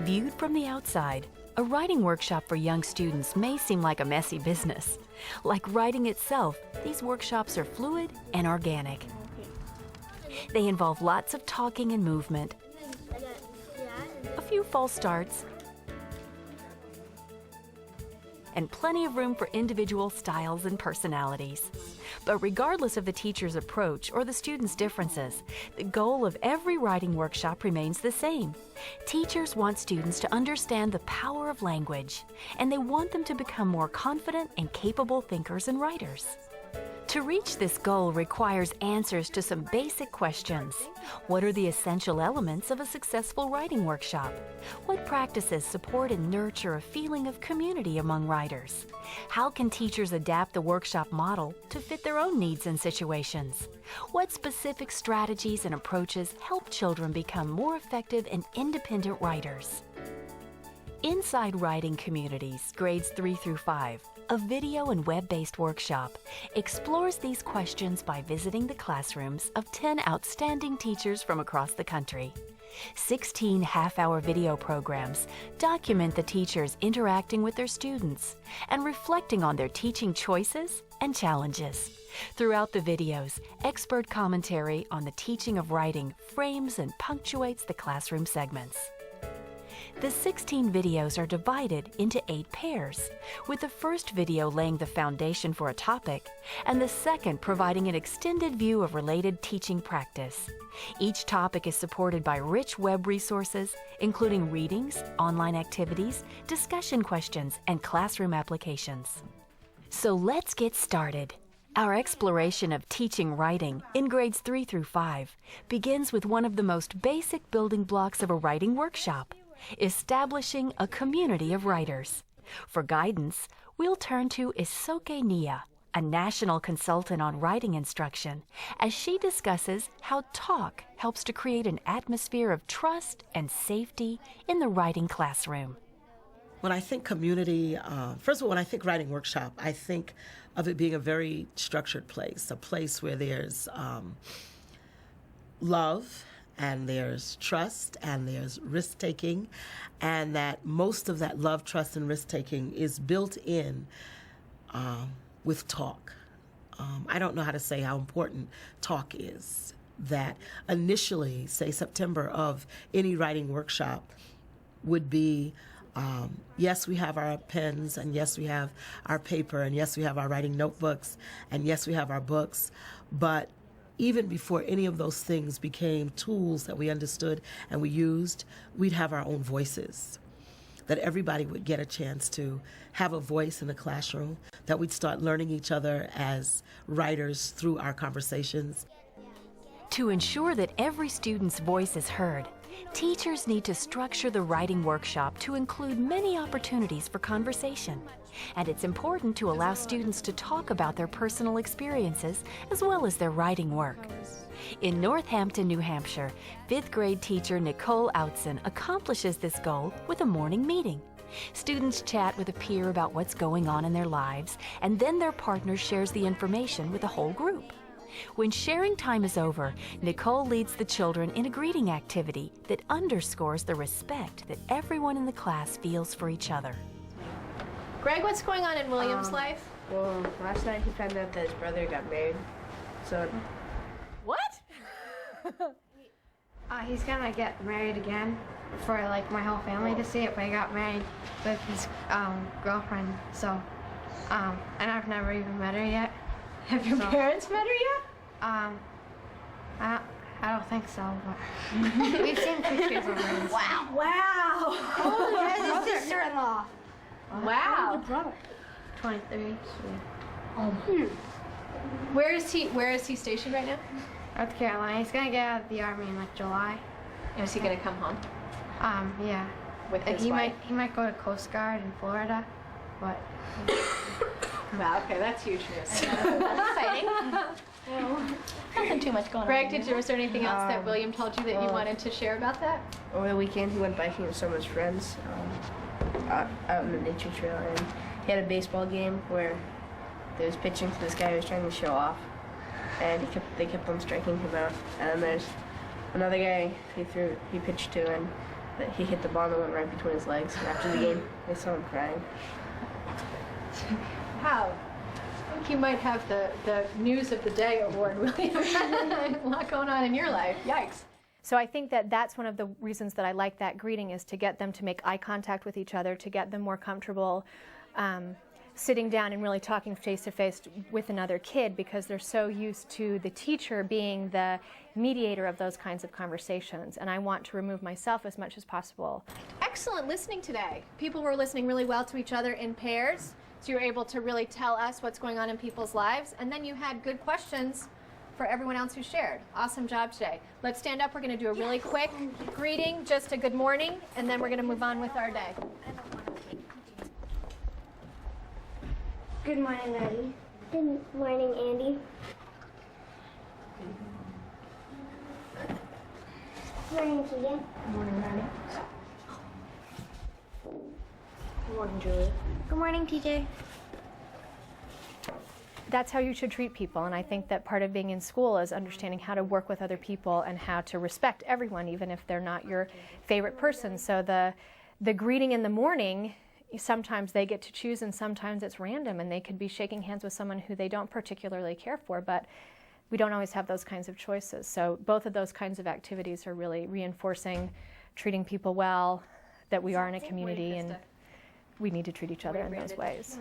Viewed from the outside, a writing workshop for young students may seem like a messy business. Like writing itself, these workshops are fluid and organic. They involve lots of talking and movement, a few false starts, and plenty of room for individual styles and personalities. But regardless of the teacher's approach or the students' differences, the goal of every writing workshop remains the same. Teachers want students to understand the power of language, and they want them to become more confident and capable thinkers and writers. To reach this goal requires answers to some basic questions. What are the essential elements of a successful writing workshop? What practices support and nurture a feeling of community among writers? How can teachers adapt the workshop model to fit their own needs and situations? What specific strategies and approaches help children become more effective and independent writers? Inside Writing Communities, grades 3 through 5, a video and web-based workshop explores these questions by visiting the classrooms of 10 outstanding teachers from across the country. 16 half-hour video programs document the teachers interacting with their students and reflecting on their teaching choices and challenges. Throughout the videos, expert commentary on the teaching of writing frames and punctuates the classroom segments. The 16 videos are divided into 8 pairs, with the first video laying the foundation for a topic and the second providing an extended view of related teaching practice. Each topic is supported by rich web resources, including readings, online activities, discussion questions, and classroom applications. So let's get started. Our exploration of teaching writing in grades 3 through 5 begins with one of the most basic building blocks of a writing workshop: establishing a community of writers. For guidance, we'll turn to Isoke Nia, a national consultant on writing instruction, as she discusses how talk helps to create an atmosphere of trust and safety in the writing classroom. When I think community, first of all, when I think writing workshop, I think of it being a very structured place, a place where there's love, and there's trust, and there's risk-taking, and that most of that love, trust, and risk-taking is built in with talk. I don't know how to say how important talk is. That initially, say September of any writing workshop would be, yes, we have our pens, and yes, we have our paper, and yes, we have our writing notebooks, and yes, we have our books, but even before any of those things became tools that we understood and we used, we'd have our own voices. That everybody would get a chance to have a voice in the classroom, that we'd start learning each other as writers through our conversations. To ensure that every student's voice is heard, teachers need to structure the writing workshop to include many opportunities for conversation. And it's important to allow students to talk about their personal experiences as well as their writing work. In Northampton, New Hampshire, 5th grade teacher Nicole Outson accomplishes this goal with a morning meeting. Students chat with a peer about what's going on in their lives, and then their partner shares the information with the whole group. When sharing time is over, Nicole leads the children in a greeting activity that underscores the respect that everyone in the class feels for each other. Greg, what's going on in William's life? Well, last night he found out that his brother got married. So. What? He's gonna get married again for like my whole family to see it, but he got married with his girlfriend. So, and I've never even met her yet. Have your parents met her yet? I don't think so, but we've seen pictures of her. Wow. Oh, yeah, his sister-in-law. Wow. 23. Where is he stationed right now? North Carolina. He's gonna get out of the army in like July. And is he gonna come home? Yeah. With his he wife? might go to Coast Guard in Florida, but. Wow, okay, that's huge news. That's exciting. Nothing too much going on. Greg, was there anything else that William told you that you wanted to share about that? Over the weekend, he went biking with some of his friends out on the nature trail, and he had a baseball game where they was pitching to this guy who was trying to show off, and they kept on striking him out. And then there's another guy he pitched to, and that he hit the ball that went right between his legs. And after the game, I saw him crying. Wow. I think you might have the News of the Day award, William. A lot going on in your life. Yikes. So I think that that's one of the reasons that I like that greeting, is to get them to make eye contact with each other, to get them more comfortable sitting down and really talking face to face with another kid, because they're so used to the teacher being the mediator of those kinds of conversations. And I want to remove myself as much as possible. Excellent listening today. People were listening really well to each other in pairs, so you were able to really tell us what's going on in people's lives. And then you had good questions for everyone else who shared. Awesome job today. Let's stand up. We're going to do a really quick greeting, just a good morning, and then we're going to move on with our day. Good morning, Maddie. Good morning, Andy. Good morning, Keegan. Good morning, Maddie. Good morning, Julie. Good morning, TJ. That's how you should treat people, and I think that part of being in school is understanding how to work with other people and how to respect everyone, even if they're not your favorite person. So the greeting in the morning, sometimes they get to choose and sometimes it's random, and they could be shaking hands with someone who they don't particularly care for, but we don't always have those kinds of choices. So both of those kinds of activities are really reinforcing treating people well, that we are in a community and we need to treat each other in those ways.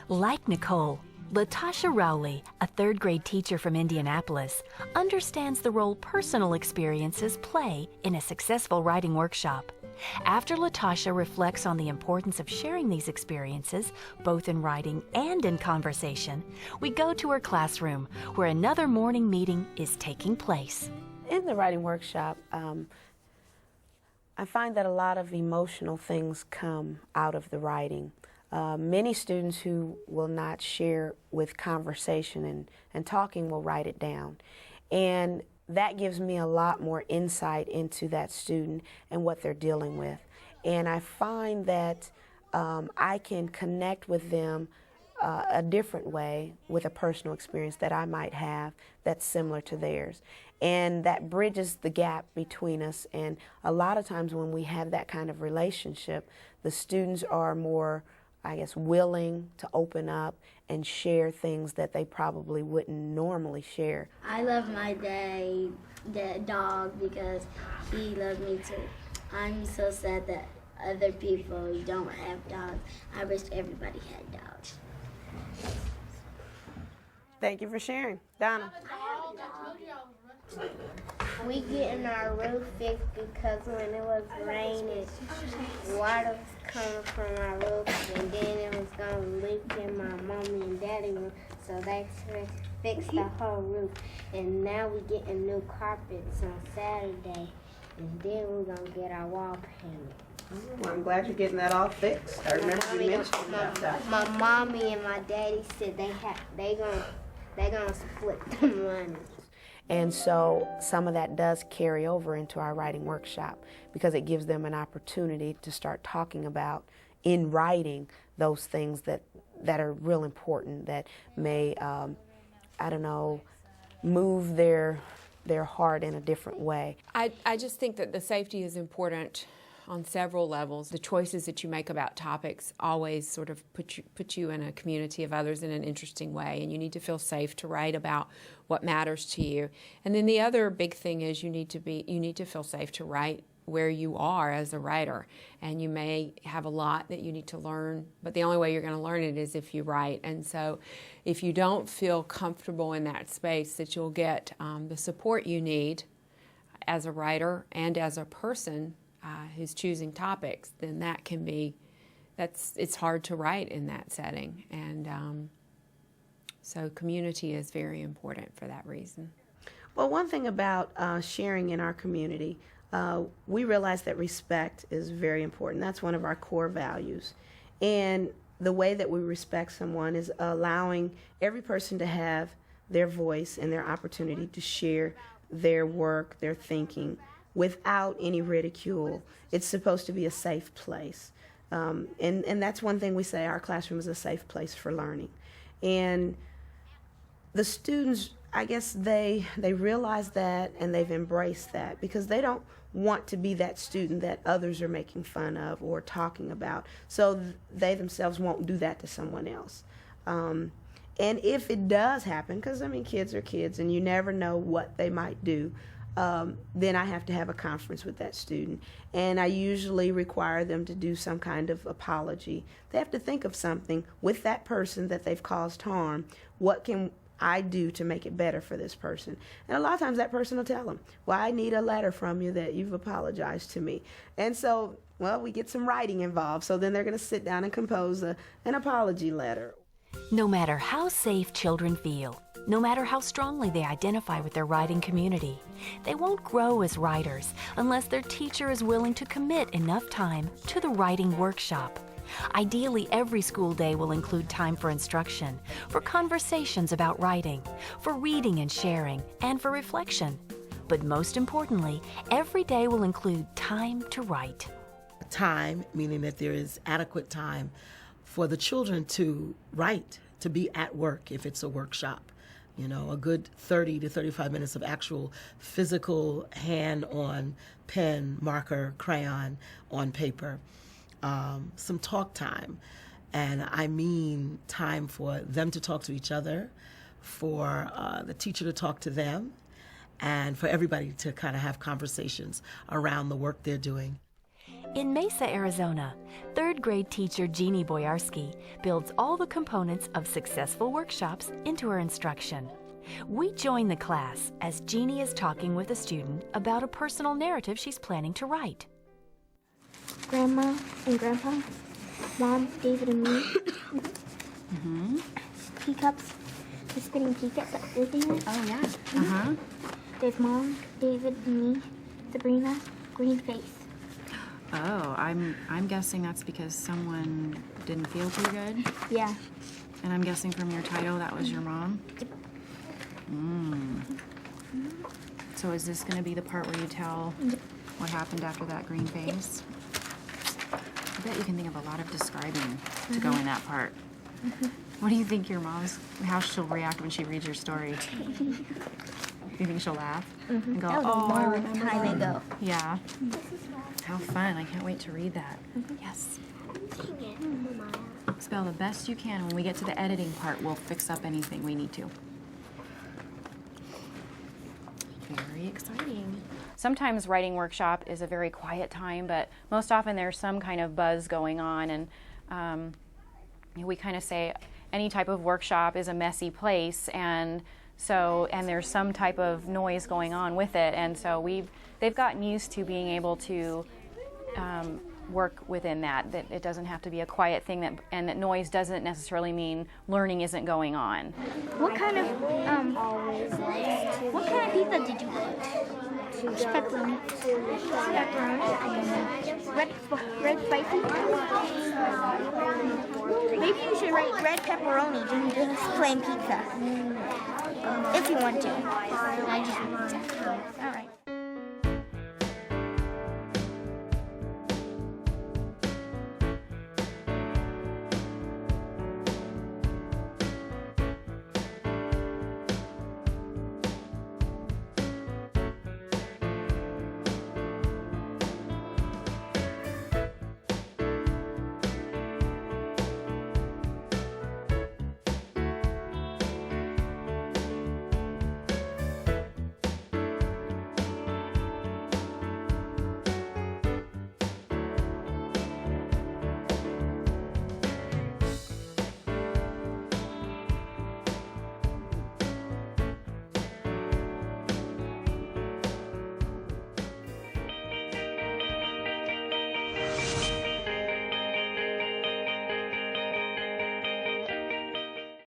Like Nicole, Latasha Rowley, a third-grade teacher from Indianapolis, understands the role personal experiences play in a successful writing workshop. After Latasha reflects on the importance of sharing these experiences, both in writing and in conversation, we go to her classroom, where another morning meeting is taking place. In the writing workshop, I find that a lot of emotional things come out of the writing. Many students who will not share with conversation and talking will write it down. And that gives me a lot more insight into that student and what they're dealing with. And I find that I can connect with them a different way with a personal experience that I might have that's similar to theirs. And that bridges the gap between us. And a lot of times when we have that kind of relationship, the students are more, I guess, willing to open up and share things that they probably wouldn't normally share. I love my dog because he loves me too. I'm so sad that other people don't have dogs. I wish everybody had dogs. Thank you for sharing. Donna. We getting our roof fixed because when it was raining, water was coming from our roof, and then it was gonna leak in my mommy and daddy room, so they fixed the whole roof. And now we getting new carpets on Saturday, and then we're gonna get our wall painted. Well, I'm glad you're getting that all fixed. I remember you mentioned about that. My mommy and my daddy said they gonna split the money. And so some of that does carry over into our writing workshop because it gives them an opportunity to start talking about in writing those things that are real important, that may, move their heart in a different way. I just think that the safety is important on several levels. The choices that you make about topics always sort of put you in a community of others in an interesting way, and you need to feel safe to write about what matters to you. And then the other big thing is you need to feel safe to write where you are as a writer, and you may have a lot that you need to learn, but the only way you're going to learn it is if you write. And so if you don't feel comfortable in that space, that you'll get the support you need as a writer and as a person who's choosing topics, then it's hard to write in that setting. And so community is very important for that reason. Well, one thing about sharing in our community, we realize that respect is very important. That's one of our core values. And the way that we respect someone is allowing every person to have their voice and their opportunity to share their work, their thinking, without any ridicule. It's supposed to be a safe place. And that's one thing we say, our classroom is a safe place for learning. And the students I guess they realize that and they've embraced that because they don't want to be that student that others are making fun of or talking about. So they themselves won't do that to someone else. And if it does happen, because I mean kids are kids and you never know what they might do, then I have to have a conference with that student. And I usually require them to do some kind of apology. They have to think of something with that person that they've caused harm. What can I do to make it better for this person? And a lot of times that person will tell them, well, I need a letter from you that you've apologized to me. And so, well, we get some writing involved. So then they're going to sit down and compose an apology letter. No matter how safe children feel, no matter how strongly they identify with their writing community, they won't grow as writers unless their teacher is willing to commit enough time to the writing workshop. Ideally, every school day will include time for instruction, for conversations about writing, for reading and sharing, and for reflection. But most importantly, every day will include time to write. Time, meaning that there is adequate time for the children to write, to be at work if it's a workshop. You know, a good 30 to 35 minutes of actual physical hand-on pen, marker, crayon on paper. Some talk time. And I mean time for them to talk to each other, for the teacher to talk to them, and for everybody to kind of have conversations around the work they're doing. In Mesa, Arizona, third grade teacher Jeannie Boyarsky builds all the components of successful workshops into her instruction. We join the class as Jeannie is talking with a student about a personal narrative she's planning to write. Grandma and Grandpa, Mom, David, and me. Teacups, the spinning teacups that Disney has. Oh, yeah. There's Mom, David, and me. Sabrina, green face. Oh, I'm guessing that's because someone didn't feel too good? Yeah. And I'm guessing from your title that was your mom? So is this going to be the part where you tell what happened after that green face? I bet you can think of a lot of describing to go in that part. What do you think how she'll react when she reads your story? You think she'll laugh? And go, That was a long time ago. Yeah. How fun. I can't wait to read that. Yes. Spell the best you can. When we get to the editing part, we'll fix up anything we need to. Very exciting. Sometimes writing workshop is a very quiet time, but most often there's some kind of buzz going on, and we kind of say any type of workshop is a messy place, and there's some type of noise going on with it, and so they've gotten used to being able to work within that it doesn't have to be a quiet thing, and that noise doesn't necessarily mean learning isn't going on. What kind of pizza did you eat? Pepperoni. Red spicy? Maybe you should write red pepperoni and just plain pizza. If you want to. All right.